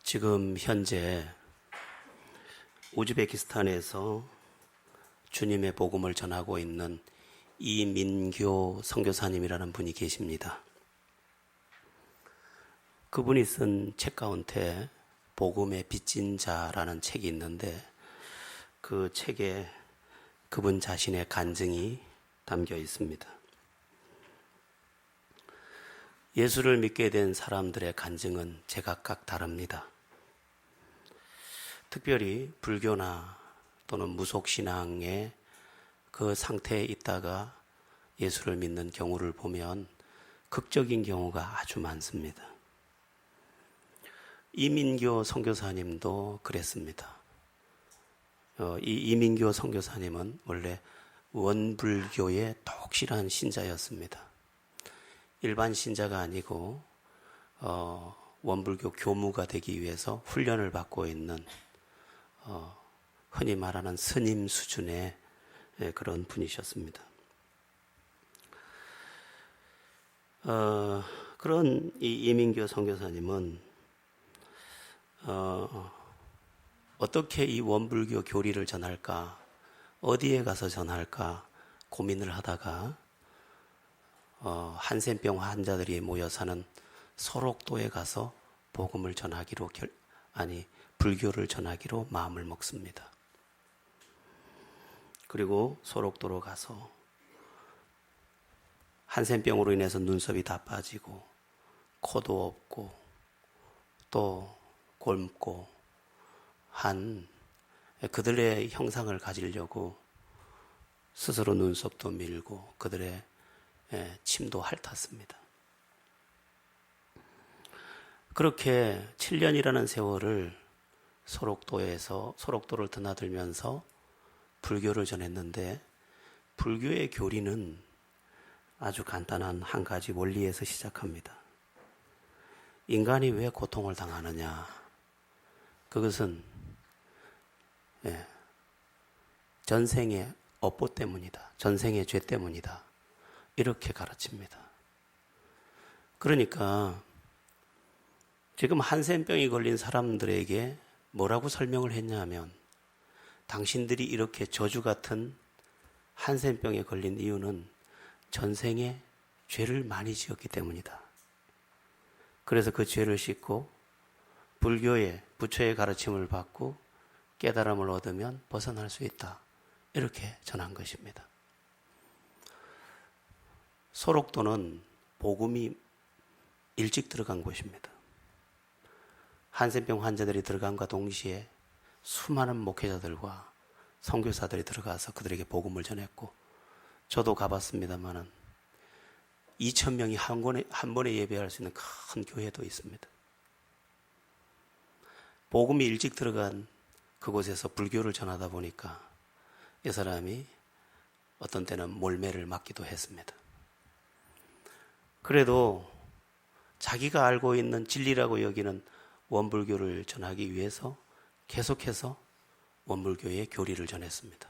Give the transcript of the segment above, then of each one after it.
지금 현재 우즈베키스탄에서 주님의 복음을 전하고 있는 이민교 선교사님이라는 분이 계십니다. 그분이 쓴 책 가운데 복음의 빚진 자라는 책이 있는데 그 책에 그분 자신의 간증이 담겨 있습니다. 예수를 믿게 된 사람들의 간증은 제각각 다릅니다. 특별히 불교나 또는 무속신앙의 그 상태에 있다가 예수를 믿는 경우를 보면 극적인 경우가 아주 많습니다. 이민교 선교사님도 그랬습니다. 이 이민교 선교사님은 원래 원불교의 독실한 신자였습니다. 일반 신자가 아니고 원불교 교무가 되기 위해서 훈련을 받고 있는 흔히 말하는 스님 수준의 그런 분이셨습니다. 그런 이 이민교 선교사님은 어떻게 이 원불교 교리를 전할까, 어디에 가서 전할까 고민을 하다가 한센병 환자들이 모여 사는 소록도에 가서 복음을 전하기로 불교를 전하기로 마음을 먹습니다. 그리고 소록도로 가서 한센병으로 인해서 눈썹이 다 빠지고 코도 없고 또 곪고 한 그들의 형상을 가지려고 스스로 눈썹도 밀고 그들의 침도 핥았습니다. 그렇게 7년이라는 세월을 소록도를 드나들면서 불교를 전했는데 불교의 교리는 아주 간단한 한 가지 원리에서 시작합니다. 인간이 왜 고통을 당하느냐? 그것은 전생의 업보 때문이다. 전생의 죄 때문이다. 이렇게 가르칩니다. 그러니까 지금 한센병이 걸린 사람들에게 뭐라고 설명을 했냐면 당신들이 이렇게 저주 같은 한센병에 걸린 이유는 전생에 죄를 많이 지었기 때문이다. 그래서 그 죄를 씻고 불교의 부처의 가르침을 받고 깨달음을 얻으면 벗어날 수 있다. 이렇게 전한 것입니다. 소록도는 복음이 일찍 들어간 곳입니다. 한센병 환자들이 들어간과 동시에 수많은 목회자들과 선교사들이 들어가서 그들에게 복음을 전했고 저도 가봤습니다마는 2,000명이 한 번에 예배할 수 있는 큰 교회도 있습니다. 복음이 일찍 들어간 그곳에서 불교를 전하다 보니까 이 사람이 어떤 때는 몰매를 맞기도 했습니다. 그래도 자기가 알고 있는 진리라고 여기는 원불교를 전하기 위해서 계속해서 원불교의 교리를 전했습니다.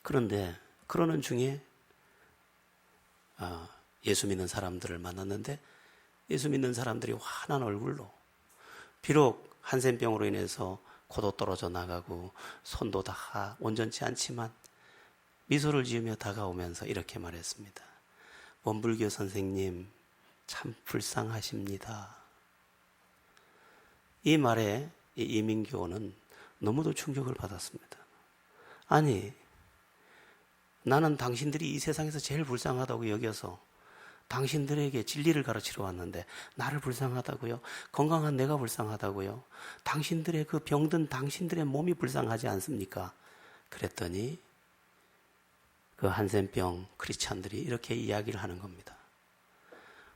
그런데 그러는 중에 예수 믿는 사람들을 만났는데 예수 믿는 사람들이 환한 얼굴로 비록 한센병으로 인해서 코도 떨어져 나가고 손도 다 온전치 않지만 미소를 지으며 다가오면서 이렇게 말했습니다. 원불교 선생님 참 불쌍하십니다. 이 말에 이민교는 너무도 충격을 받았습니다. 아니, 나는 당신들이 이 세상에서 제일 불쌍하다고 여겨서 당신들에게 진리를 가르치러 왔는데 나를 불쌍하다고요? 건강한 내가 불쌍하다고요? 당신들의 그 병든 당신들의 몸이 불쌍하지 않습니까? 그랬더니 그 한센병 크리스찬들이 이렇게 이야기를 하는 겁니다.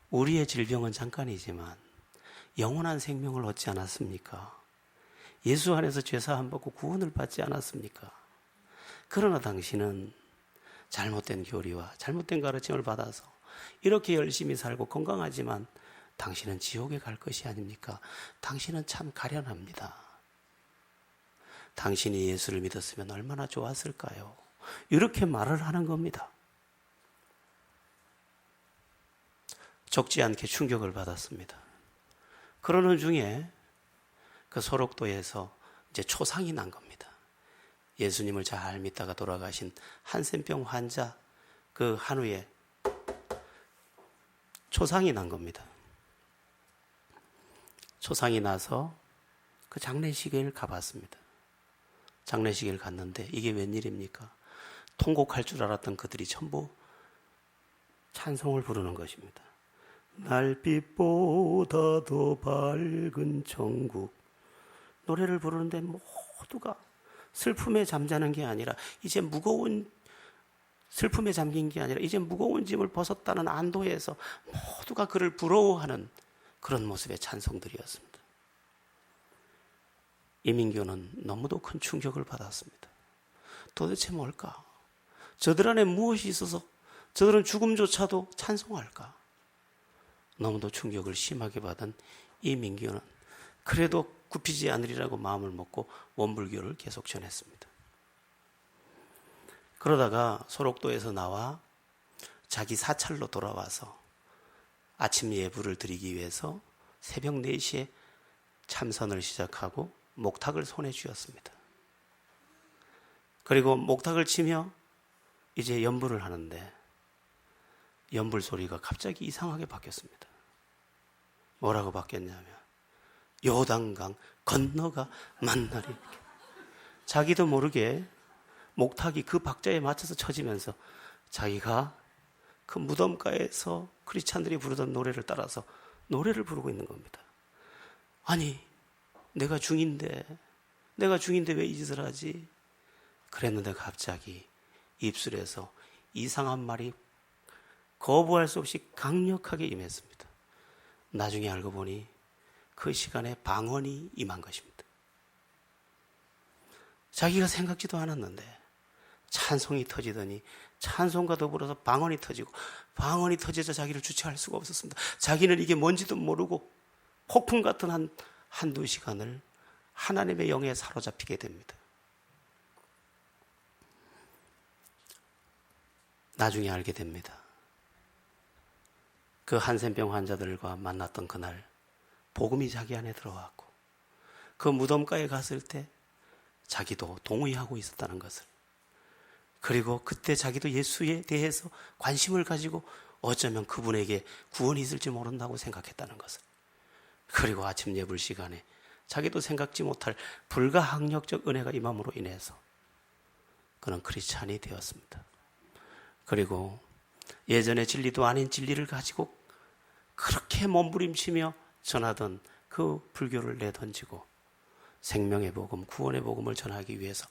우리의 질병은 잠깐이지만 영원한 생명을 얻지 않았습니까? 예수 안에서 죄사함 받고 구원을 받지 않았습니까? 그러나 당신은 잘못된 교리와 잘못된 가르침을 받아서 이렇게 열심히 살고 건강하지만 당신은 지옥에 갈 것이 아닙니까? 당신은 참 가련합니다. 당신이 예수를 믿었으면 얼마나 좋았을까요? 이렇게 말을 하는 겁니다. 적지 않게 충격을 받았습니다. 그러는 중에 그 소록도에서 이제 초상이 난 겁니다. 예수님을 잘 믿다가 돌아가신 한센병 환자 그 한우에 초상이 난 겁니다. 초상이 나서 그 장례식을 가봤습니다. 장례식을 갔는데 이게 웬일입니까? 통곡할 줄 알았던 그들이 전부 찬송을 부르는 것입니다. 날빛보다 더 밝은 천국. 노래를 부르는데 모두가 슬픔에 잠자는 게 아니라 이제 무거운 슬픔에 잠긴 게 아니라 이제 무거운 짐을 벗었다는 안도에서 모두가 그를 부러워하는 그런 모습의 찬송들이었습니다. 이민교는 너무도 큰 충격을 받았습니다. 도대체 뭘까? 저들 안에 무엇이 있어서 저들은 죽음조차도 찬송할까? 너무도 충격을 심하게 받은 이민교는 그래도 굽히지 않으리라고 마음을 먹고 원불교를 계속 전했습니다. 그러다가 소록도에서 나와 자기 사찰로 돌아와서 아침 예불을 드리기 위해서 새벽 4시에 참선을 시작하고 목탁을 손에 쥐었습니다. 그리고 목탁을 치며 이제 연불을 하는데 연불 소리가 갑자기 이상하게 바뀌었습니다. 뭐라고 바뀌었냐면 요단강 건너가 만나리. 자기도 모르게 목탁이 그 박자에 맞춰서 쳐지면서 자기가 그 무덤가에서 크리스찬들이 부르던 노래를 따라서 노래를 부르고 있는 겁니다. 아니, 내가 중인데 왜 이 짓을 하지? 그랬는데 갑자기 입술에서 이상한 말이 거부할 수 없이 강력하게 임했습니다. 나중에 알고 보니 그 시간에 방언이 임한 것입니다. 자기가 생각지도 않았는데 찬송이 터지더니 찬송과 더불어서 방언이 터지고 방언이 터져서 자기를 주체할 수가 없었습니다. 자기는 이게 뭔지도 모르고 폭풍 같은 한두 시간을 하나님의 영에 사로잡히게 됩니다. 나중에 알게 됩니다. 그 한센병 환자들과 만났던 그날 복음이 자기 안에 들어왔고 그 무덤가에 갔을 때 자기도 동의하고 있었다는 것을, 그리고 그때 자기도 예수에 대해서 관심을 가지고 어쩌면 그분에게 구원이 있을지 모른다고 생각했다는 것을, 그리고 아침 예불 시간에 자기도 생각지 못할 불가항력적 은혜가 임함으로 인해서 그는 크리스찬이 되었습니다. 그리고 예전에 진리도 아닌 진리를 가지고 그렇게 몸부림치며 전하던 그 불교를 내던지고 생명의 복음, 구원의 복음을 전하기 위해서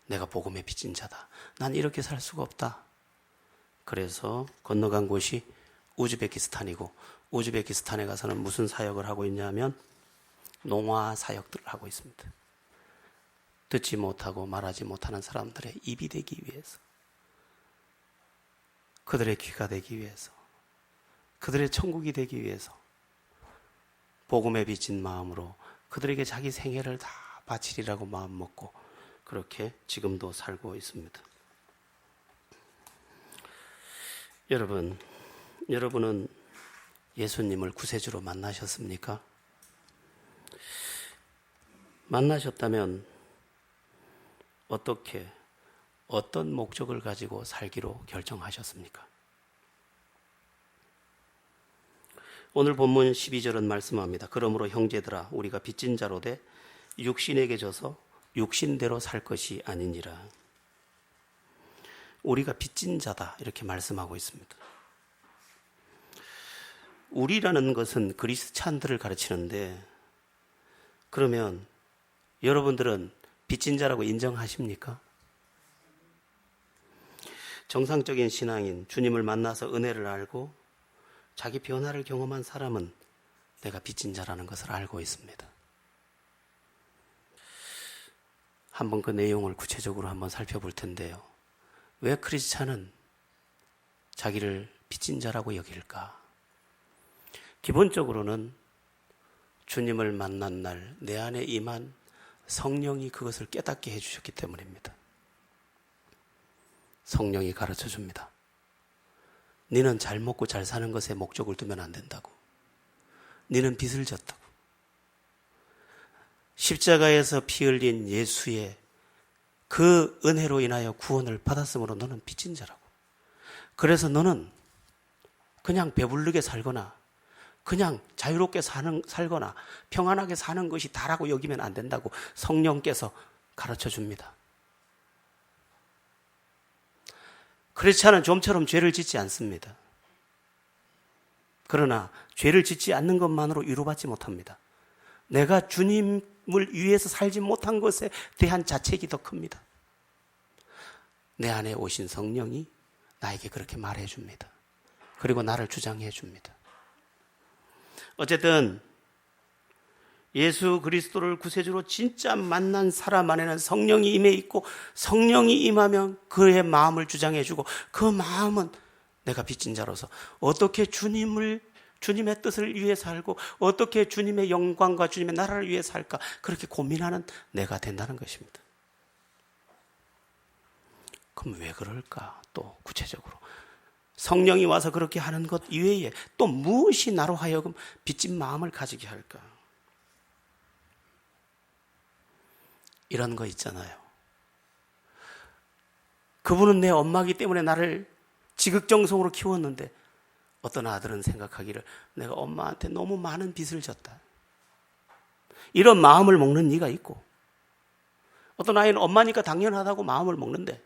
내가 복음에 빚진 자다. 난 이렇게 살 수가 없다. 그래서 건너간 곳이 우즈베키스탄이고 우즈베키스탄에 가서는 무슨 사역을 하고 있냐면 농화 사역들을 하고 있습니다. 듣지 못하고 말하지 못하는 사람들의 입이 되기 위해서, 그들의 귀가 되기 위해서, 그들의 천국이 되기 위해서 복음에 빚진 마음으로 그들에게 자기 생애를 다 바치리라고 마음 먹고 그렇게 지금도 살고 있습니다. 여러분은 예수님을 구세주로 만나셨습니까? 만나셨다면 어떤 목적을 가지고 살기로 결정하셨습니까? 오늘 본문 12절은 말씀합니다. 그러므로 형제들아 우리가 빚진 자로 돼 육신에게 져서 육신대로 살 것이 아니니라. 우리가 빚진 자다 이렇게 말씀하고 있습니다. 우리라는 것은 그리스찬들을 가르치는데, 그러면 여러분들은 빚진 자라고 인정하십니까? 정상적인 신앙인, 주님을 만나서 은혜를 알고 자기 변화를 경험한 사람은 내가 빚진 자라는 것을 알고 있습니다. 한번 그 내용을 구체적으로 한번 살펴볼 텐데요. 왜 크리스찬은 자기를 빚진 자라고 여길까? 기본적으로는 주님을 만난 날 내 안에 임한 성령이 그것을 깨닫게 해주셨기 때문입니다. 성령이 가르쳐 줍니다. 너는 잘 먹고 잘 사는 것에 목적을 두면 안 된다고. 너는 빚을 졌다고. 십자가에서 피 흘린 예수의 그 은혜로 인하여 구원을 받았으므로 너는 빚진 자라고. 그래서 너는 그냥 배부르게 살거나 그냥 자유롭게 살거나 평안하게 사는 것이 다라고 여기면 안 된다고 성령께서 가르쳐 줍니다. 크리스찬은 좀처럼 죄를 짓지 않습니다. 그러나 죄를 짓지 않는 것만으로 위로받지 못합니다. 내가 주님을 위해서 살지 못한 것에 대한 자책이 더 큽니다. 내 안에 오신 성령이 나에게 그렇게 말해 줍니다. 그리고 나를 주장해 줍니다. 어쨌든 예수 그리스도를 구세주로 진짜 만난 사람 안에는 성령이 임해 있고, 성령이 임하면 그의 마음을 주장해 주고, 그 마음은 내가 빚진 자로서 어떻게 주님의 뜻을 위해 살고 어떻게 주님의 영광과 주님의 나라를 위해 살까, 그렇게 고민하는 내가 된다는 것입니다. 그럼 왜 그럴까? 또 구체적으로 성령이 와서 그렇게 하는 것 이외에 또 무엇이 나로 하여금 빚진 마음을 가지게 할까? 이런 거 있잖아요. 그분은 내 엄마이기 때문에 나를 지극정성으로 키웠는데 어떤 아들은 생각하기를 내가 엄마한테 너무 많은 빚을 졌다. 이런 마음을 먹는 이가 있고, 어떤 아이는 엄마니까 당연하다고 마음을 먹는데,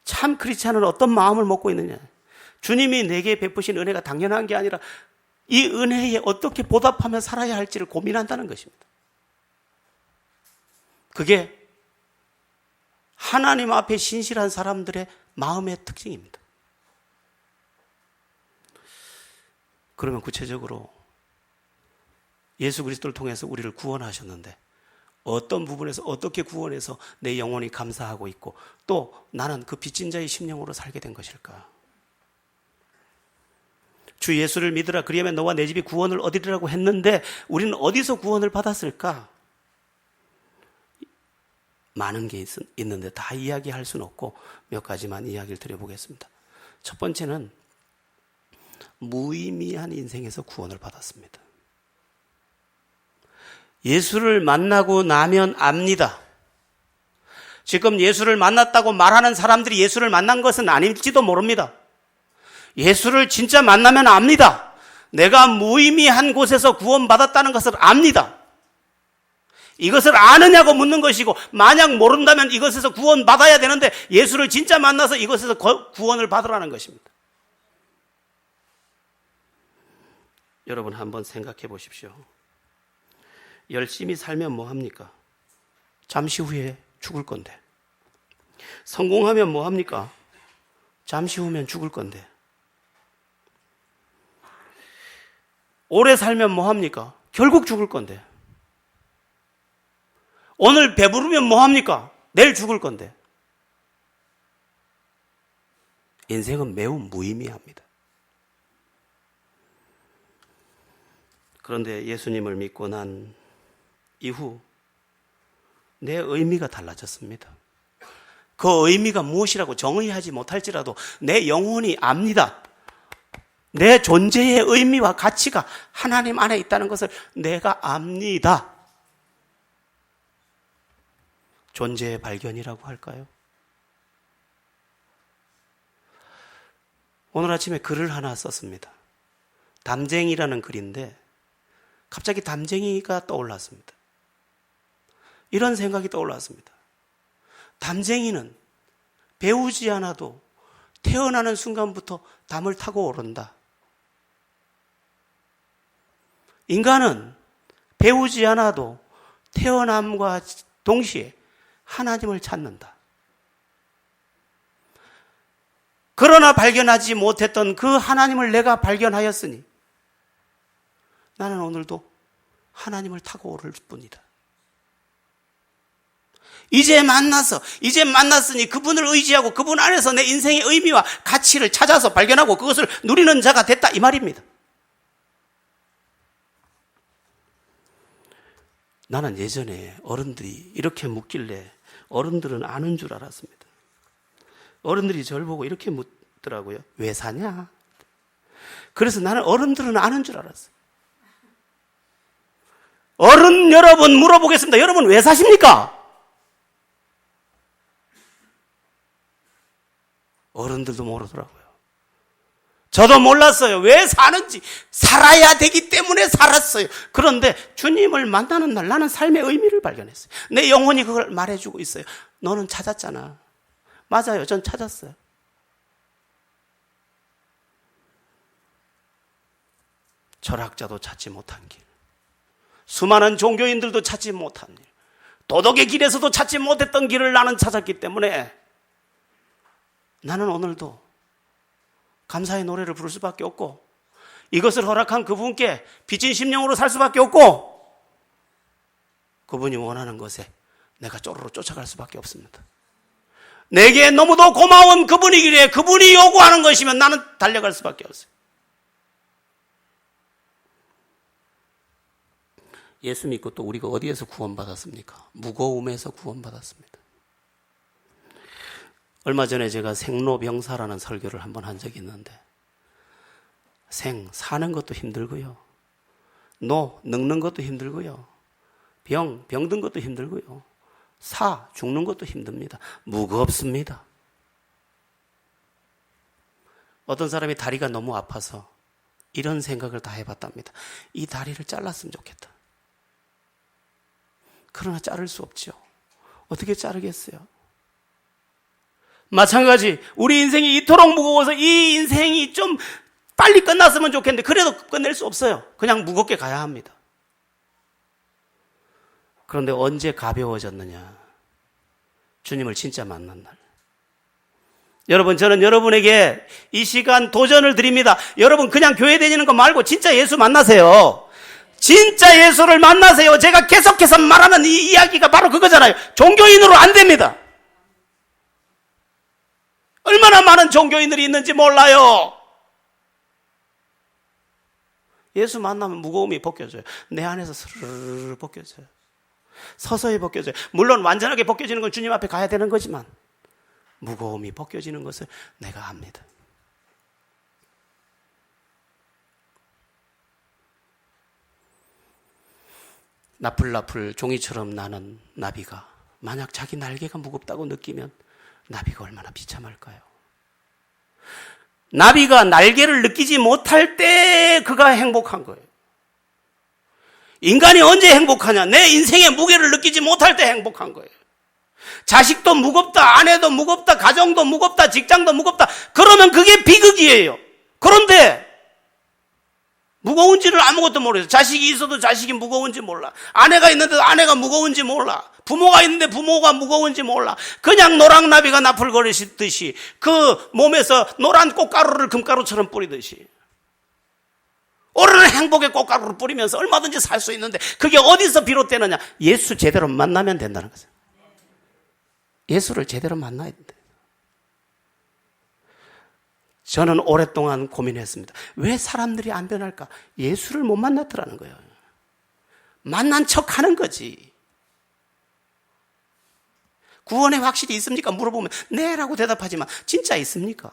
참 크리스찬은 어떤 마음을 먹고 있느냐? 주님이 내게 베푸신 은혜가 당연한 게 아니라 이 은혜에 어떻게 보답하며 살아야 할지를 고민한다는 것입니다. 그게 하나님 앞에 신실한 사람들의 마음의 특징입니다. 그러면 구체적으로 예수 그리스도를 통해서 우리를 구원하셨는데 어떤 부분에서 어떻게 구원해서 내 영혼이 감사하고 있고 또 나는 그 빚진 자의 심령으로 살게 된 것일까? 주 예수를 믿으라 그리하면 너와 내 집이 구원을 얻으리라고 했는데 우리는 어디서 구원을 받았을까? 많은 게 있는데 다 이야기할 수는 없고 몇 가지만 이야기를 드려보겠습니다. 첫 번째는 무의미한 인생에서 구원을 받았습니다. 예수를 만나고 나면 압니다. 지금 예수를 만났다고 말하는 사람들이 예수를 만난 것은 아닐지도 모릅니다. 예수를 진짜 만나면 압니다. 내가 무의미한 곳에서 구원받았다는 것을 압니다. 이것을 아느냐고 묻는 것이고, 만약 모른다면 이것에서 구원받아야 되는데 예수를 진짜 만나서 이것에서 구원을 받으라는 것입니다. 여러분 한번 생각해 보십시오. 열심히 살면 뭐합니까? 잠시 후에 죽을 건데. 성공하면 뭐합니까? 잠시 후면 죽을 건데. 오래 살면 뭐합니까? 결국 죽을 건데. 오늘 배부르면 뭐합니까? 내일 죽을 건데. 인생은 매우 무의미합니다. 그런데 예수님을 믿고 난 이후 내 의미가 달라졌습니다. 그 의미가 무엇이라고 정의하지 못할지라도 내 영혼이 압니다. 내 존재의 의미와 가치가 하나님 안에 있다는 것을 내가 압니다. 존재의 발견이라고 할까요? 오늘 아침에 글을 하나 썼습니다. 담쟁이라는 글인데 갑자기 담쟁이가 떠올랐습니다. 이런 생각이 떠올랐습니다. 담쟁이는 배우지 않아도 태어나는 순간부터 담을 타고 오른다. 인간은 배우지 않아도 태어남과 동시에 하나님을 찾는다. 그러나 발견하지 못했던 그 하나님을 내가 발견하였으니 나는 오늘도 하나님을 타고 오를 뿐이다. 이제 만났으니 그분을 의지하고 그분 안에서 내 인생의 의미와 가치를 찾아서 발견하고 그것을 누리는 자가 됐다, 이 말입니다. 나는 예전에 어른들이 이렇게 묻길래 어른들은 아는 줄 알았습니다. 어른들이 저를 보고 이렇게 묻더라고요. 왜 사냐? 그래서 나는 어른들은 아는 줄 알았어요. 어른 여러분 물어보겠습니다. 여러분 왜 사십니까? 어른들도 모르더라고요. 저도 몰랐어요. 왜 사는지. 살아야 되기 때문에 살았어요. 그런데 주님을 만나는 날 나는 삶의 의미를 발견했어요. 내 영혼이 그걸 말해주고 있어요. 너는 찾았잖아. 맞아요. 전 찾았어요. 철학자도 찾지 못한 길, 수많은 종교인들도 찾지 못한 길, 도덕의 길에서도 찾지 못했던 길을 나는 찾았기 때문에 나는 오늘도 감사의 노래를 부를 수밖에 없고, 이것을 허락한 그분께 빚진 심령으로 살 수밖에 없고, 그분이 원하는 것에 내가 쪼르르 쫓아갈 수밖에 없습니다. 내게 너무도 고마운 그분이기에 그분이 요구하는 것이면 나는 달려갈 수밖에 없어요. 예수 믿고 또 우리가 어디에서 구원받았습니까? 무거움에서 구원받았습니다. 얼마 전에 제가 생로병사라는 설교를 한번 한 적이 있는데, 사는 것도 힘들고요, 늙는 것도 힘들고요, 병든 것도 힘들고요, 죽는 것도 힘듭니다. 무겁습니다. 어떤 사람이 다리가 너무 아파서 이런 생각을 다 해봤답니다. 이 다리를 잘랐으면 좋겠다. 그러나 자를 수 없죠. 어떻게 자르겠어요? 마찬가지, 우리 인생이 이토록 무거워서 이 인생이 좀 빨리 끝났으면 좋겠는데 그래도 끝낼 수 없어요. 그냥 무겁게 가야 합니다. 그런데 언제 가벼워졌느냐? 주님을 진짜 만난 날. 여러분, 저는 여러분에게 이 시간 도전을 드립니다. 여러분, 그냥 교회 다니는 거 말고 진짜 예수 만나세요. 진짜 예수를 만나세요. 제가 계속해서 말하는 이 이야기가 바로 그거잖아요. 종교인으로 안 됩니다. 얼마나 많은 종교인들이 있는지 몰라요. 예수 만나면 무거움이 벗겨져요. 내 안에서 스르르 벗겨져요. 서서히 벗겨져요. 물론 완전하게 벗겨지는 건 주님 앞에 가야 되는 거지만 무거움이 벗겨지는 것을 내가 압니다. 나풀나풀 종이처럼 나는 나비가 만약 자기 날개가 무겁다고 느끼면 나비가 얼마나 비참할까요? 나비가 날개를 느끼지 못할 때 그가 행복한 거예요. 인간이 언제 행복하냐? 내 인생의 무게를 느끼지 못할 때 행복한 거예요. 자식도 무겁다, 아내도 무겁다, 가정도 무겁다, 직장도 무겁다. 그러면 그게 비극이에요. 그런데 무거운지를 아무것도 모르겠어요. 자식이 있어도 자식이 무거운지 몰라. 아내가 있는데도 아내가 무거운지 몰라. 부모가 있는데 부모가 무거운지 몰라. 그냥 노랑나비가 나풀거리듯이 그 몸에서 노란 꽃가루를 금가루처럼 뿌리듯이 오르는 행복의 꽃가루를 뿌리면서 얼마든지 살 수 있는데 그게 어디서 비롯되느냐? 예수 제대로 만나면 된다는 거죠. 예수를 제대로 만나야 된다. 저는 오랫동안 고민했습니다. 왜 사람들이 안 변할까? 예수를 못 만났더라는 거예요. 만난 척 하는 거지. 구원에 확실히 있습니까? 물어보면 네라고 대답하지만 진짜 있습니까?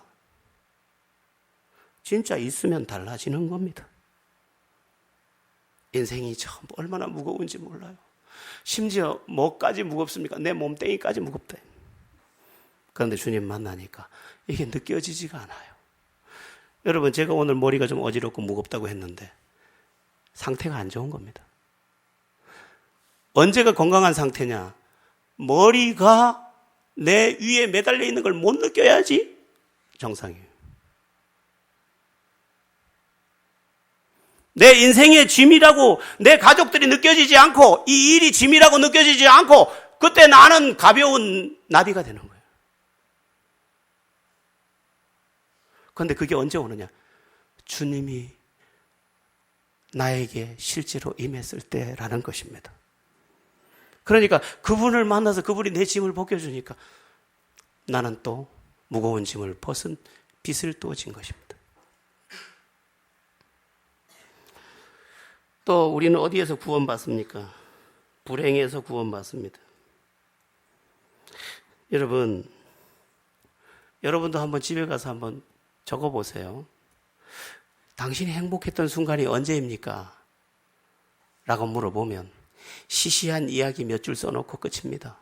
진짜 있으면 달라지는 겁니다. 인생이 참 얼마나 무거운지 몰라요. 심지어 뭐까지 무겁습니까? 내 몸뚱이까지 무겁다. 그런데 주님 만나니까 이게 느껴지지가 않아요. 여러분, 제가 오늘 머리가 좀 어지럽고 무겁다고 했는데 상태가 안 좋은 겁니다. 언제가 건강한 상태냐? 머리가 내 위에 매달려 있는 걸 못 느껴야지 정상이에요. 내 인생의 짐이라고 내 가족들이 느껴지지 않고 이 일이 짐이라고 느껴지지 않고 그때 나는 가벼운 나비가 되는 거예요. 그런데 그게 언제 오느냐? 주님이 나에게 실제로 임했을 때라는 것입니다. 그러니까 그분을 만나서 그분이 내 짐을 벗겨주니까 나는 또 무거운 짐을 벗은 빛을 또 진 것입니다. 또 우리는 어디에서 구원받습니까? 불행에서 구원받습니다. 여러분도 한번 집에 가서 한번 적어보세요. 당신이 행복했던 순간이 언제입니까? 라고 물어보면 시시한 이야기 몇 줄 써놓고 끝입니다.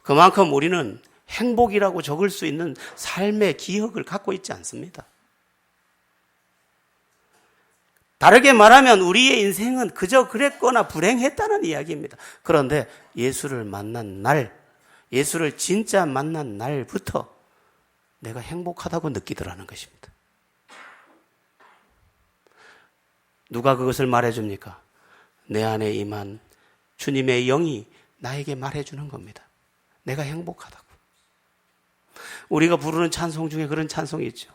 그만큼 우리는 행복이라고 적을 수 있는 삶의 기억을 갖고 있지 않습니다. 다르게 말하면 우리의 인생은 그저 그랬거나 불행했다는 이야기입니다. 그런데 예수를 만난 날, 예수를 진짜 만난 날부터 내가 행복하다고 느끼더라는 것입니다. 누가 그것을 말해줍니까? 내 안에 임한 주님의 영이 나에게 말해주는 겁니다. 내가 행복하다고. 우리가 부르는 찬송 중에 그런 찬송이 있죠.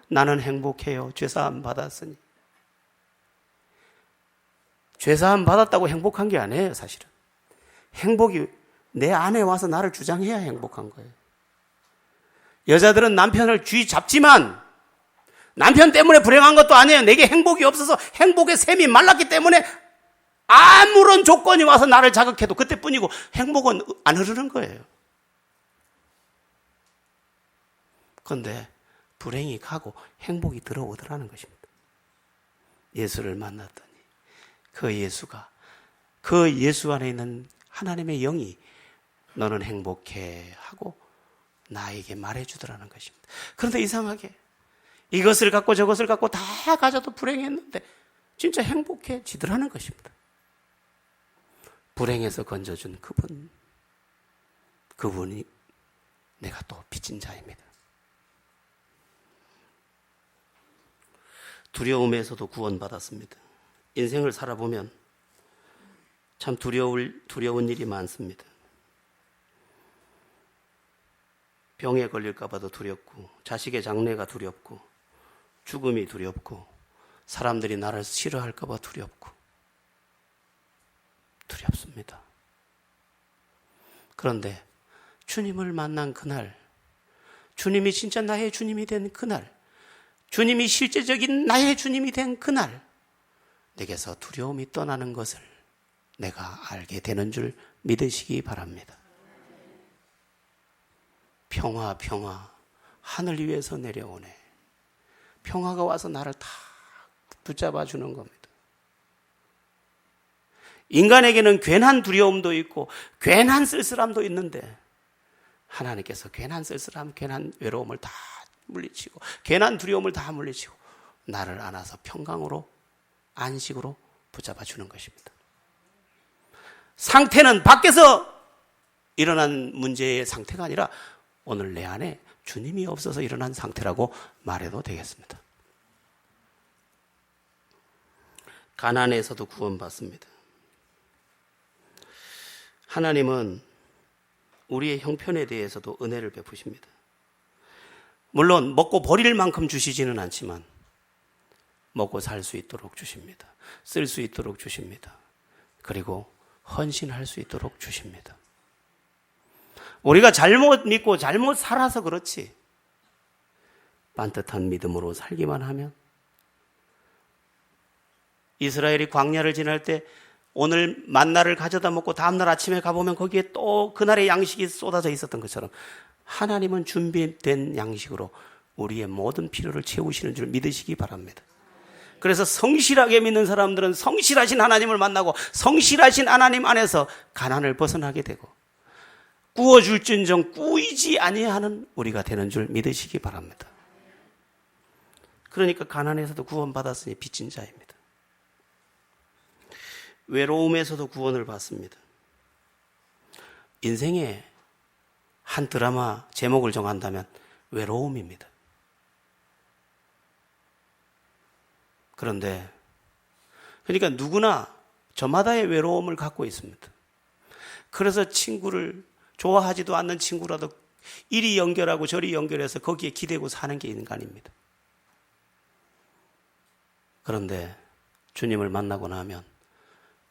나는 행복해요. 죄사함 받았으니. 죄사함 받았다고 행복한 게 아니에요, 사실은. 행복이 내 안에 와서 나를 주장해야 행복한 거예요. 여자들은 남편을 쥐 잡지만 남편 때문에 불행한 것도 아니에요. 내게 행복이 없어서 행복의 샘이 말랐기 때문에 아무런 조건이 와서 나를 자극해도 그때뿐이고 행복은 안 흐르는 거예요. 그런데 불행이 가고 행복이 들어오더라는 것입니다. 예수를 만났더니 그 예수가, 그 예수 안에 있는 하나님의 영이 너는 행복해 하고 나에게 말해주더라는 것입니다. 그런데 이상하게 이것을 갖고 저것을 갖고 다 가져도 불행했는데 진짜 행복해지더라는 것입니다. 불행에서 건져준 그분이 내가 또 빚진 자입니다. 두려움에서도 구원받았습니다. 인생을 살아보면 참 두려운 일이 많습니다. 병에 걸릴까 봐도 두렵고, 자식의 장래가 두렵고, 죽음이 두렵고, 사람들이 나를 싫어할까 봐 두렵고, 두렵습니다. 그런데 주님을 만난 그날, 주님이 진짜 나의 주님이 된 그날, 주님이 실제적인 나의 주님이 된 그날, 내게서 두려움이 떠나는 것을 내가 알게 되는 줄 믿으시기 바랍니다. 평화, 평화, 하늘 위에서 내려오네. 평화가 와서 나를 다 붙잡아 주는 겁니다. 인간에게는 괜한 두려움도 있고 괜한 쓸쓸함도 있는데 하나님께서 괜한 쓸쓸함, 괜한 외로움을 다 물리치고 괜한 두려움을 다 물리치고 나를 안아서 평강으로, 안식으로 붙잡아 주는 것입니다. 상태는 밖에서 일어난 문제의 상태가 아니라 오늘 내 안에 주님이 없어서 일어난 상태라고 말해도 되겠습니다. 가난에서도 구원받습니다. 하나님은 우리의 형편에 대해서도 은혜를 베푸십니다. 물론 먹고 버릴 만큼 주시지는 않지만 먹고 살 수 있도록 주십니다. 쓸 수 있도록 주십니다. 그리고 헌신할 수 있도록 주십니다. 우리가 잘못 믿고 잘못 살아서 그렇지 반듯한 믿음으로 살기만 하면 이스라엘이 광야를 지날 때 오늘 만나를 가져다 먹고 다음날 아침에 가보면 거기에 또 그날의 양식이 쏟아져 있었던 것처럼 하나님은 준비된 양식으로 우리의 모든 필요를 채우시는 줄 믿으시기 바랍니다. 그래서 성실하게 믿는 사람들은 성실하신 하나님을 만나고 성실하신 하나님 안에서 가난을 벗어나게 되고 꾸어줄진정 꾸이지 아니하는 우리가 되는 줄 믿으시기 바랍니다. 그러니까 가난에서도 구원받았으니 빚진 자입니다. 외로움에서도 구원을 받습니다. 인생의 한 드라마 제목을 정한다면 외로움입니다. 그런데 그러니까 누구나 저마다의 외로움을 갖고 있습니다. 그래서 친구를 좋아하지도 않는 친구라도 이리 연결하고 저리 연결해서 거기에 기대고 사는 게 인간입니다. 그런데 주님을 만나고 나면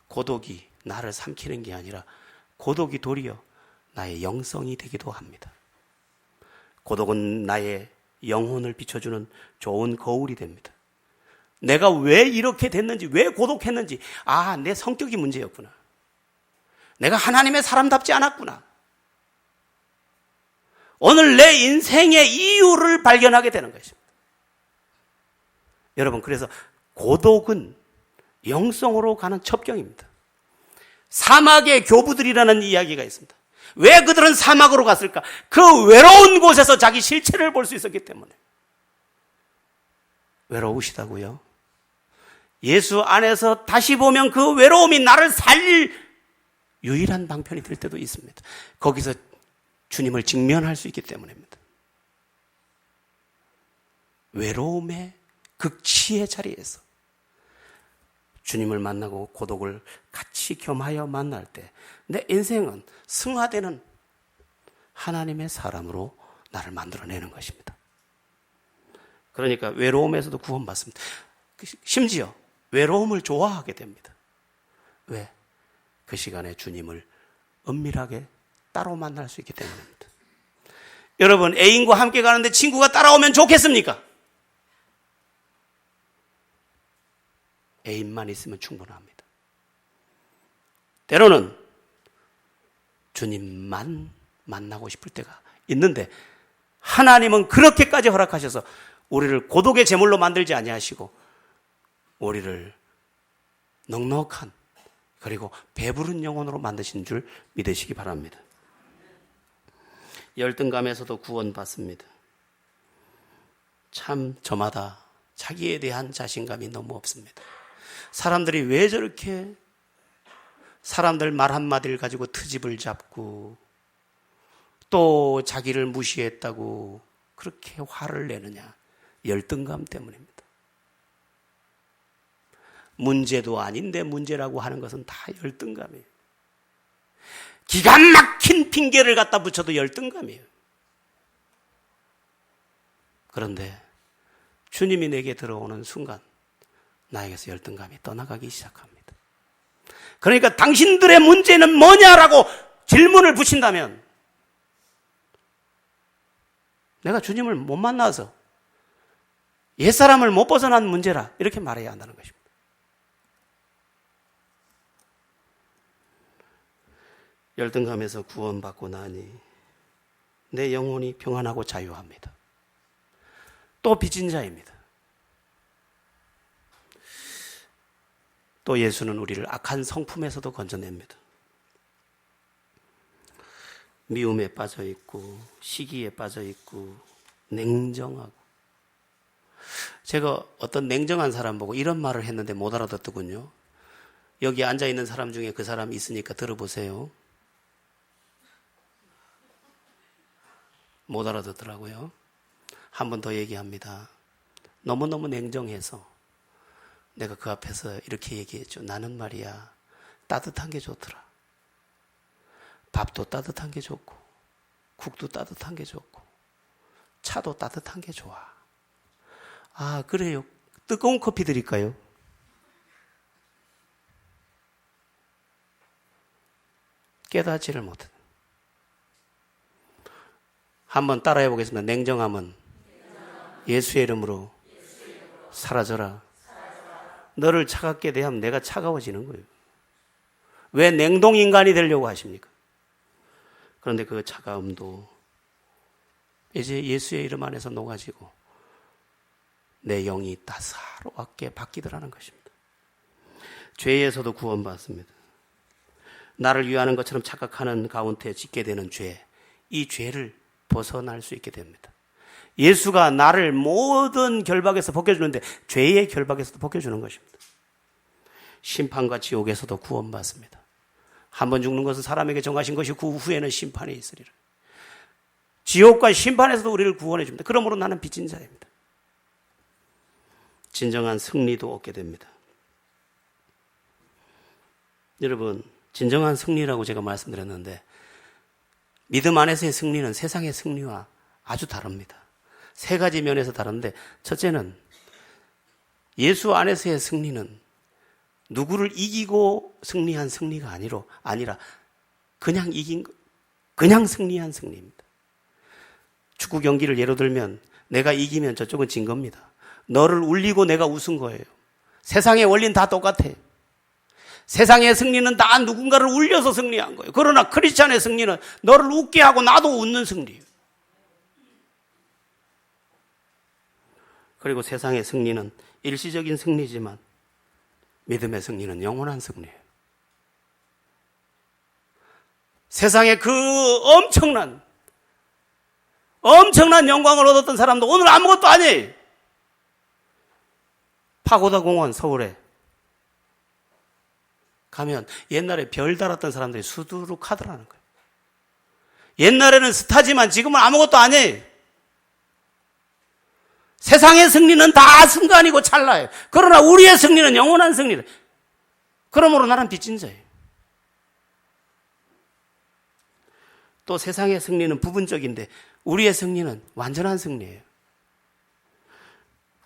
고독이 나를 삼키는 게 아니라 고독이 도리어 나의 영성이 되기도 합니다. 고독은 나의 영혼을 비춰주는 좋은 거울이 됩니다. 내가 왜 이렇게 됐는지, 왜 고독했는지, 아, 내 성격이 문제였구나. 내가 하나님의 사람답지 않았구나. 오늘 내 인생의 이유를 발견하게 되는 것입니다. 여러분, 그래서 고독은 영성으로 가는 첩경입니다. 사막의 교부들이라는 이야기가 있습니다. 왜 그들은 사막으로 갔을까? 그 외로운 곳에서 자기 실체를 볼 수 있었기 때문에. 외로우시다고요? 예수 안에서 다시 보면 그 외로움이 나를 살릴 유일한 방편이 될 때도 있습니다. 거기서 주님을 직면할 수 있기 때문입니다. 외로움의 극치의 자리에서 주님을 만나고 고독을 같이 겸하여 만날 때 내 인생은 승화되는 하나님의 사람으로 나를 만들어내는 것입니다. 그러니까 외로움에서도 구원받습니다. 심지어 외로움을 좋아하게 됩니다. 왜? 그 시간에 주님을 은밀하게 따로 만날 수 있기 때문입니다. 여러분, 애인과 함께 가는데 친구가 따라오면 좋겠습니까? 애인만 있으면 충분합니다. 때로는 주님만 만나고 싶을 때가 있는데 하나님은 그렇게까지 허락하셔서 우리를 고독의 제물로 만들지 아니하시고 우리를 넉넉한 그리고 배부른 영혼으로 만드신 줄 믿으시기 바랍니다. 열등감에서도 구원받습니다. 참 저마다 자기에 대한 자신감이 너무 없습니다. 사람들이 왜 저렇게 사람들 말 한마디를 가지고 트집을 잡고 또 자기를 무시했다고 그렇게 화를 내느냐? 열등감 때문입니다. 문제도 아닌데 문제라고 하는 것은 다 열등감이에요. 기가 막힌 핑계를 갖다 붙여도 열등감이에요. 그런데 주님이 내게 들어오는 순간 나에게서 열등감이 떠나가기 시작합니다. 그러니까 당신들의 문제는 뭐냐라고 질문을 붙인다면 내가 주님을 못 만나서 옛사람을 못 벗어난 문제라 이렇게 말해야 한다는 것입니다. 열등감에서 구원받고 나니 내 영혼이 평안하고 자유합니다. 또 빚진 자입니다. 또 예수는 우리를 악한 성품에서도 건져냅니다. 미움에 빠져 있고 시기에 빠져 있고 냉정하고 제가 어떤 냉정한 사람 보고 이런 말을 했는데 못 알아듣더군요. 여기 앉아있는 사람 중에 그 사람이 있으니까 들어보세요. 못 알아듣더라고요. 한 번 더 얘기합니다. 너무너무 냉정해서 내가 그 앞에서 이렇게 얘기했죠. 나는 말이야 따뜻한 게 좋더라. 밥도 따뜻한 게 좋고 국도 따뜻한 게 좋고 차도 따뜻한 게 좋아. 아 그래요? 뜨거운 커피 드릴까요? 깨닫지를 못해. 한번 따라해 보겠습니다. 냉정함은 예수의 이름으로 사라져라. 너를 차갑게 대하면 내가 차가워지는 거예요. 왜 냉동인간이 되려고 하십니까? 그런데 그 차가움도 이제 예수의 이름 안에서 녹아지고 내 영이 따사롭게 바뀌더라는 것입니다. 죄에서도 구원받습니다. 나를 위하는 것처럼 착각하는 가운데 짓게 되는 죄, 이 죄를 벗어날 수 있게 됩니다. 예수가 나를 모든 결박에서 벗겨주는데 죄의 결박에서도 벗겨주는 것입니다. 심판과 지옥에서도 구원받습니다. 한 번 죽는 것은 사람에게 정하신 것이 그 후에는 심판이 있으리라. 지옥과 심판에서도 우리를 구원해 줍니다. 그러므로 나는 빚진 자입니다. 진정한 승리도 얻게 됩니다. 여러분, 진정한 승리라고 제가 말씀드렸는데 믿음 안에서의 승리는 세상의 승리와 아주 다릅니다. 세 가지 면에서 다른데 첫째는 예수 안에서의 승리는 누구를 이기고 승리한 승리가 아니라 그냥 승리한 승리입니다. 축구 경기를 예로 들면 내가 이기면 저쪽은 진 겁니다. 너를 울리고 내가 웃은 거예요. 세상의 원리는 다 똑같아요. 세상의 승리는 다 누군가를 울려서 승리한 거예요. 그러나 크리스찬의 승리는 너를 웃게 하고 나도 웃는 승리예요. 그리고 세상의 승리는 일시적인 승리지만 믿음의 승리는 영원한 승리예요. 세상에 그 엄청난 영광을 얻었던 사람도 오늘 아무것도 아니에요. 파고다 공원 서울에 가면 옛날에 별 달았던 사람들이 수두룩하더라는 거예요. 옛날에는 스타지만 지금은 아무것도 아니에요. 세상의 승리는 다 순간이고 찰나예요. 그러나 우리의 승리는 영원한 승리예요. 그러므로 나는 빚진 자예요. 또 세상의 승리는 부분적인데 우리의 승리는 완전한 승리예요.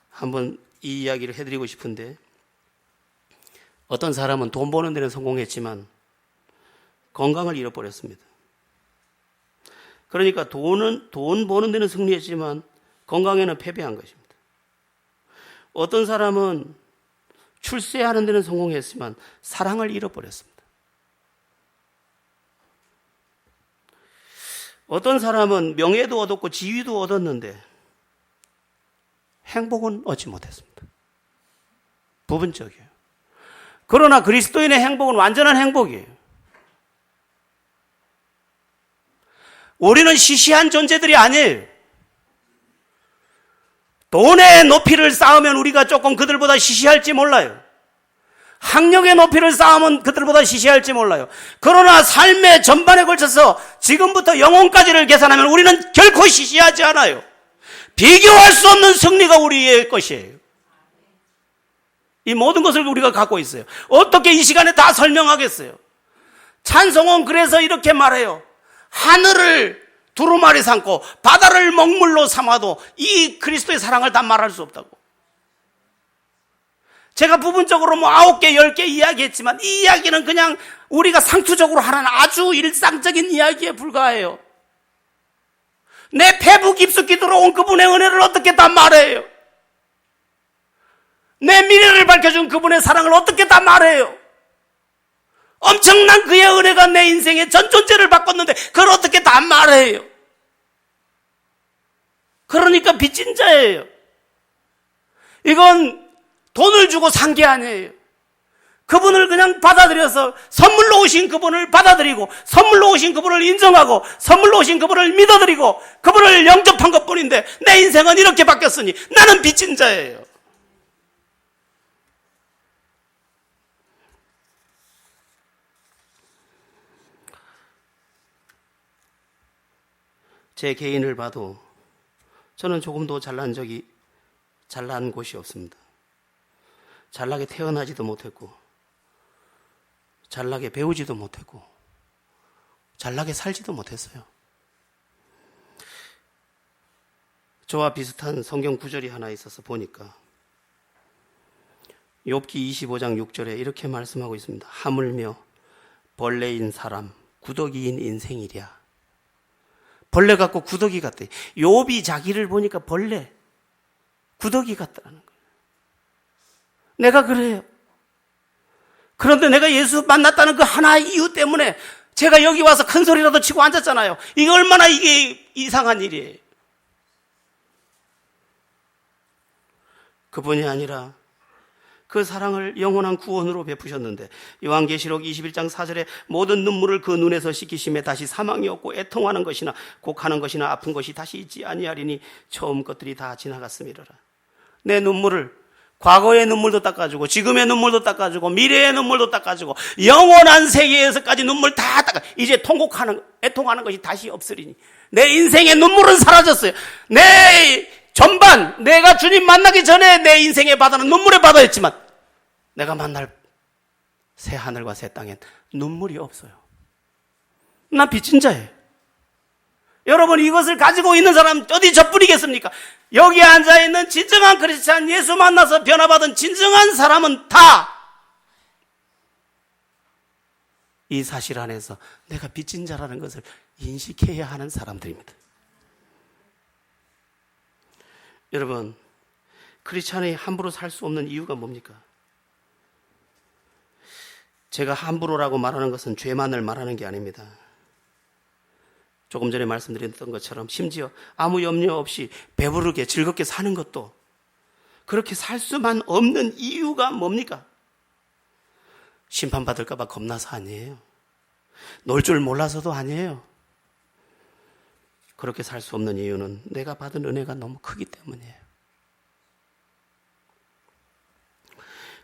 한번 이 이야기를 해드리고 싶은데, 어떤 사람은 돈 버는 데는 성공했지만 건강을 잃어버렸습니다. 그러니까 돈 버는 데는 승리했지만 건강에는 패배한 것입니다. 어떤 사람은 출세하는 데는 성공했지만 사랑을 잃어버렸습니다. 어떤 사람은 명예도 얻었고 지위도 얻었는데 행복은 얻지 못했습니다. 부분적이에요. 그러나 그리스도인의 행복은 완전한 행복이에요. 우리는 시시한 존재들이 아니에요. 돈의 높이를 쌓으면 우리가 조금 그들보다 시시할지 몰라요. 학력의 높이를 쌓으면 그들보다 시시할지 몰라요. 그러나 삶의 전반에 걸쳐서 지금부터 영혼까지를 계산하면 우리는 결코 시시하지 않아요. 비교할 수 없는 승리가 우리의 것이에요. 이 모든 것을 우리가 갖고 있어요. 어떻게 이 시간에 다 설명하겠어요? 찬송은 그래서 이렇게 말해요. 하늘을 두루마리 삼고 바다를 먹물로 삼아도 이 그리스도의 사랑을 다 말할 수 없다고. 제가 부분적으로 9개, 10개 이야기했지만 이 이야기는 그냥 우리가 상투적으로 하는 아주 일상적인 이야기에 불과해요. 내 폐부 깊숙이 들어온 그분의 은혜를 어떻게 다 말해요? 내 미래를 밝혀준 그분의 사랑을 어떻게 다 말해요? 엄청난 그의 은혜가 내 인생의 전 존재를 바꿨는데 그걸 어떻게 다 말해요? 그러니까 빚진 자예요. 이건 돈을 주고 산 게 아니에요. 그분을 그냥 받아들여서 선물로 오신 그분을 받아들이고 선물로 오신 그분을 인정하고 선물로 오신 그분을 믿어드리고 그분을 영접한 것뿐인데 내 인생은 이렇게 바뀌었으니 나는 빚진 자예요. 제 개인을 봐도 저는 조금도 잘난 곳이 없습니다. 잘나게 태어나지도 못했고 잘나게 배우지도 못했고 잘나게 살지도 못했어요. 저와 비슷한 성경 구절이 하나 있어서 보니까 욥기 25장 6절에 이렇게 말씀하고 있습니다. 하물며 벌레인 사람 구더기인 인생이랴. 벌레 같고 구더기 같대. 욥이 자기를 보니까 벌레, 구더기 같다는 거예요. 내가 그래요. 그런데 내가 예수 만났다는 그 하나의 이유 때문에 제가 여기 와서 큰 소리라도 치고 앉았잖아요. 이게 얼마나 이게 이상한 일이에요. 그뿐이 아니라 그 사랑을 영원한 구원으로 베푸셨는데 요한계시록 21장 4절에 모든 눈물을 그 눈에서 씻기심에 다시 사망이 없고 애통하는 것이나 곡하는 것이나 아픈 것이 다시 있지 아니하리니 처음 것들이 다 지나갔음이로라. 내 눈물을 과거의 눈물도 닦아주고 지금의 눈물도 닦아주고 미래의 눈물도 닦아주고 영원한 세계에서까지 눈물 다 닦아. 이제 애통하는 것이 다시 없으리니 내 인생의 눈물은 사라졌어요. 내 전반 내가 주님 만나기 전에 내 인생의 바다는 눈물의 바다였지만 내가 만날 새 하늘과 새 땅엔 눈물이 없어요. 나 빚진 자예요. 여러분 이것을 가지고 있는 사람 어디 저뿐이겠습니까? 여기 앉아있는 진정한 크리스찬 예수 만나서 변화받은 진정한 사람은 다 이 사실 안에서 내가 빚진 자라는 것을 인식해야 하는 사람들입니다. 여러분 크리스찬이 함부로 살 수 없는 이유가 뭡니까? 제가 함부로라고 말하는 것은 죄만을 말하는 게 아닙니다. 조금 전에 말씀드렸던 것처럼 심지어 아무 염려 없이 배부르게 즐겁게 사는 것도 그렇게 살 수만 없는 이유가 뭡니까? 심판받을까 봐 겁나서 아니에요. 놀 줄 몰라서도 아니에요. 그렇게 살 수 없는 이유는 내가 받은 은혜가 너무 크기 때문이에요.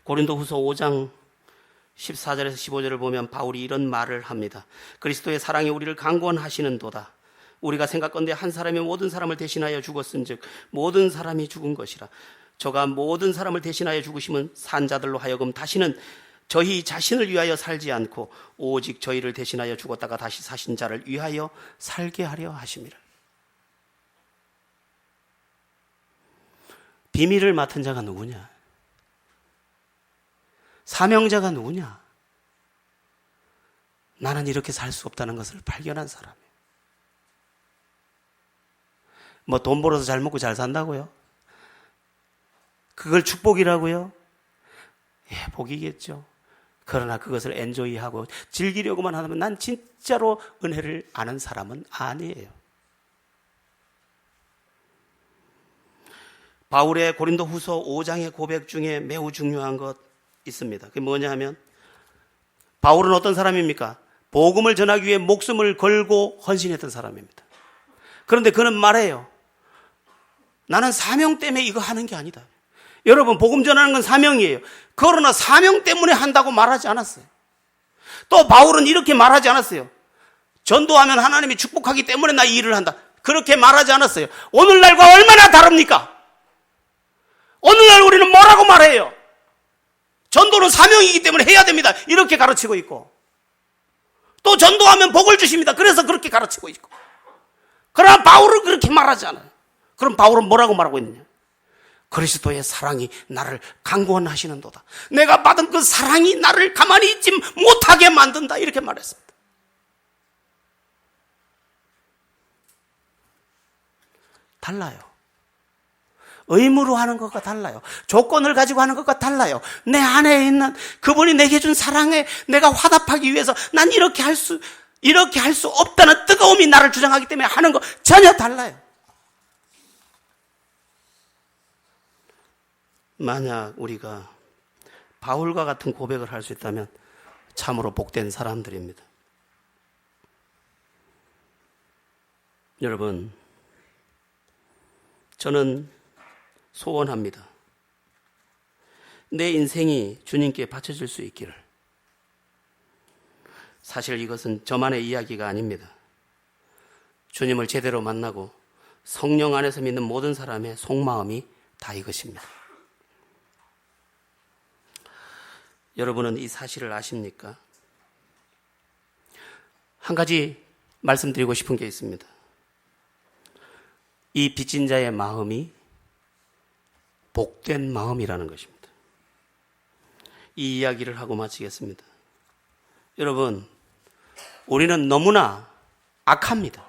고린도후서 5장 14절에서 15절을 보면 바울이 이런 말을 합니다. 그리스도의 사랑이 우리를 강권하시는도다. 우리가 생각건대 한 사람이 모든 사람을 대신하여 죽었은즉 모든 사람이 죽은 것이라. 저가 모든 사람을 대신하여 죽으심은 산 자들로 하여금 다시는 저희 자신을 위하여 살지 않고 오직 저희를 대신하여 죽었다가 다시 사신 자를 위하여 살게 하려 하심이라. 비밀을 맡은 자가 누구냐? 사명자가 누구냐? 나는 이렇게 살 수 없다는 것을 발견한 사람이에요. 뭐 돈 벌어서 잘 먹고 잘 산다고요? 그걸 축복이라고요? 예, 복이겠죠. 그러나 그것을 엔조이하고 즐기려고만 하면 난 진짜로 은혜를 아는 사람은 아니에요. 바울의 고린도후서 5장의 고백 중에 매우 중요한 것 있습니다. 그게 뭐냐면 바울은 어떤 사람입니까? 복음을 전하기 위해 목숨을 걸고 헌신했던 사람입니다. 그런데 그는 말해요. 나는 사명 때문에 이거 하는 게 아니다. 여러분, 복음 전하는 건 사명이에요. 그러나 사명 때문에 한다고 말하지 않았어요. 또 바울은 이렇게 말하지 않았어요. 전도하면 하나님이 축복하기 때문에 나 이 일을 한다. 그렇게 말하지 않았어요. 오늘날과 얼마나 다릅니까? 오늘날 우리는 뭐라고 말해요? 전도는 사명이기 때문에 해야 됩니다. 이렇게 가르치고 있고, 또 전도하면 복을 주십니다. 그래서 그렇게 가르치고 있고. 그러나 바울은 그렇게 말하지 않아요. 그럼 바울은 뭐라고 말하고 있느냐? 그리스도의 사랑이 나를 강권하시는도다. 내가 받은 그 사랑이 나를 가만히 있지 못하게 만든다. 이렇게 말했습니다. 달라요. 의무로 하는 것과 달라요. 조건을 가지고 하는 것과 달라요. 내 안에 있는 그분이 내게 준 사랑에 내가 화답하기 위해서 난 이렇게 할 수 없다는 뜨거움이 나를 주장하기 때문에 하는 거 전혀 달라요. 만약 우리가 바울과 같은 고백을 할 수 있다면 참으로 복된 사람들입니다. 여러분, 저는 소원합니다. 내 인생이 주님께 바쳐질 수 있기를. 사실 이것은 저만의 이야기가 아닙니다. 주님을 제대로 만나고 성령 안에서 믿는 모든 사람의 속마음이 다 이것입니다. 여러분은 이 사실을 아십니까? 한 가지 말씀드리고 싶은 게 있습니다. 이 빚진 자의 마음이 복된 마음이라는 것입니다. 이 이야기를 하고 마치겠습니다. 여러분, 우리는 너무나 악합니다.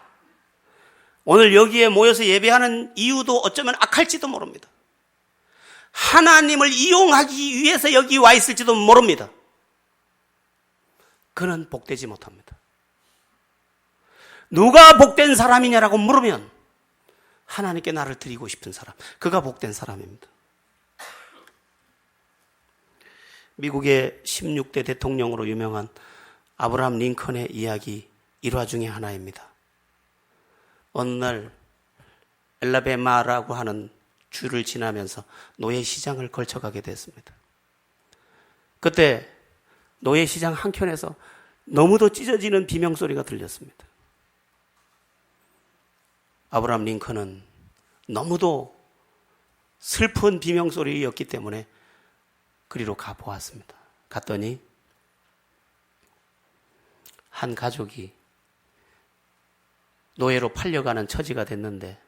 오늘 여기에 모여서 예배하는 이유도 어쩌면 악할지도 모릅니다. 하나님을 이용하기 위해서 여기 와 있을지도 모릅니다. 그는 복되지 못합니다. 누가 복된 사람이냐라고 물으면 하나님께 나를 드리고 싶은 사람, 그가 복된 사람입니다. 미국의 16대 대통령으로 유명한 아브라함 링컨의 이야기 일화 중에 하나입니다. 어느 날 엘라베마라고 하는 주를 지나면서 노예시장을 걸쳐가게 됐습니다. 그때 노예시장 한켠에서 너무도 찢어지는 비명소리가 들렸습니다. 아브라함 링컨은 너무도 슬픈 비명소리였기 때문에 그리로 가보았습니다. 갔더니 한 가족이 노예로 팔려가는 처지가 됐는데,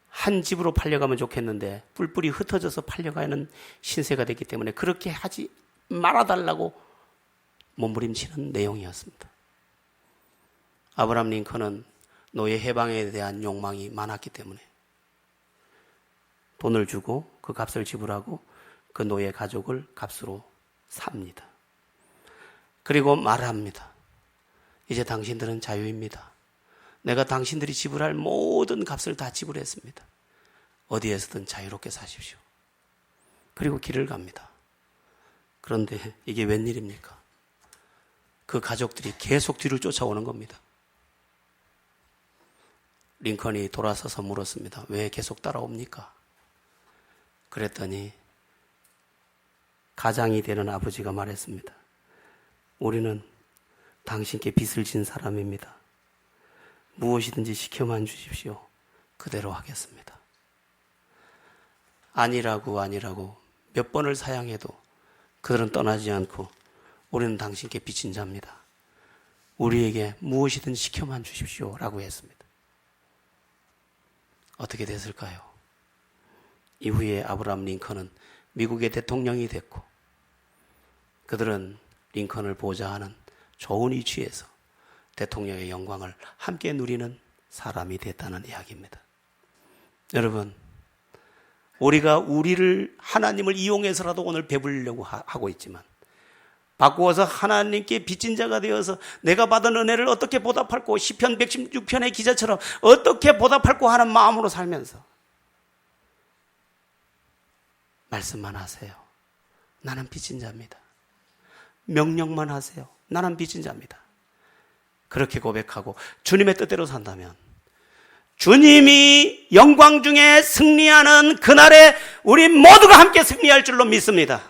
한 집으로 팔려가면 좋겠는데 뿔뿔이 흩어져서 팔려가는 신세가 됐기 때문에 그렇게 하지 말아달라고 몸부림치는 내용이었습니다. 아브라함 링컨은 노예 해방에 대한 욕망이 많았기 때문에 돈을 주고 그 값을 지불하고 그 노예 가족을 값으로 삽니다. 그리고 말합니다. 이제 당신들은 자유입니다. 내가 당신들이 지불할 모든 값을 다 지불했습니다. 어디에서든 자유롭게 사십시오. 그리고 길을 갑니다. 그런데 이게 웬일입니까? 그 가족들이 계속 뒤를 쫓아오는 겁니다. 링컨이 돌아서서 물었습니다. 왜 계속 따라옵니까? 그랬더니 가장이 되는 아버지가 말했습니다. 우리는 당신께 빚을 진 사람입니다. 무엇이든지 시켜만 주십시오. 그대로 하겠습니다. 아니라고 몇 번을 사양해도 그들은 떠나지 않고 우리는 당신께 빚진 자입니다. 우리에게 무엇이든 시켜만 주십시오. 라고 했습니다. 어떻게 됐을까요? 이후에 아브라함 링컨은 미국의 대통령이 됐고 그들은 링컨을 보좌하는 좋은 위치에서 대통령의 영광을 함께 누리는 사람이 됐다는 이야기입니다. 여러분, 우리가 하나님을 이용해서라도 오늘 배부르려고 하고 있지만 바꾸어서 하나님께 빚진 자가 되어서 내가 받은 은혜를 어떻게 보답할고 시편 116편의 기자처럼 어떻게 보답할고 하는 마음으로 살면서 말씀만 하세요. 나는 빚진 자입니다. 명령만 하세요. 나는 빚진 자입니다. 그렇게 고백하고 주님의 뜻대로 산다면 주님이 영광 중에 승리하는 그날에 우리 모두가 함께 승리할 줄로 믿습니다.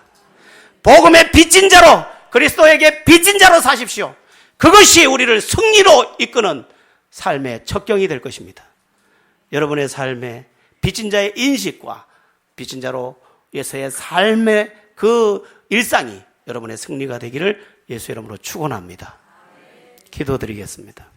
복음의 빚진 자로 그리스도에게 빚진 자로 사십시오. 그것이 우리를 승리로 이끄는 삶의 첩경이 될 것입니다. 여러분의 삶의 빚진 자의 인식과 빚진 자로에서의 삶의 그 일상이 여러분의 승리가 되기를 예수 이름으로 축원합니다. 기도드리겠습니다.